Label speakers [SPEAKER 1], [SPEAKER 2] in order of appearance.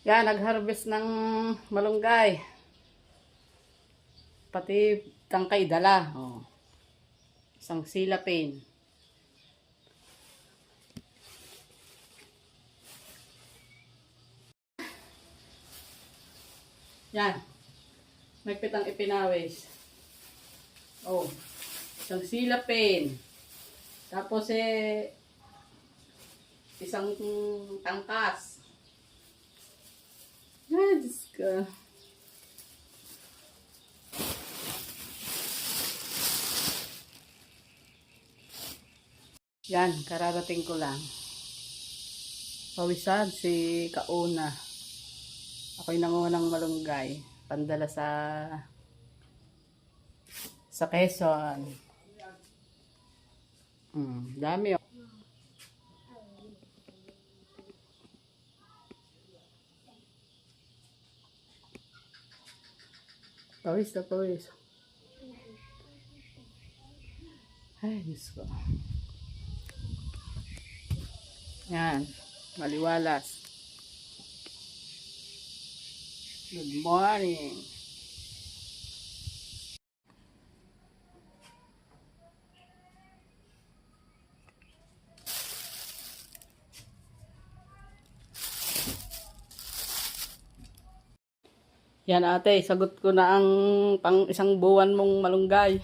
[SPEAKER 1] Yan, nag-harvest ng malunggay. Pati tangkay dala. Oh. Isang silapin. Yan. Nagpit ang ipinawis. Oh. Isang silapin. Tapos isang tangkas. Ay, Diyos ko. Yan, kararating ko lang. Pawisan si Kauna. Ako'y nanguha ng malunggay. Pandala sa Quezon. Dami oh. Pawis na pawis. Ay, Diyos ko. Yan. Maliwalas. Good morning. Yan ate, sagot ko na ang pang isang buwan mong malunggay.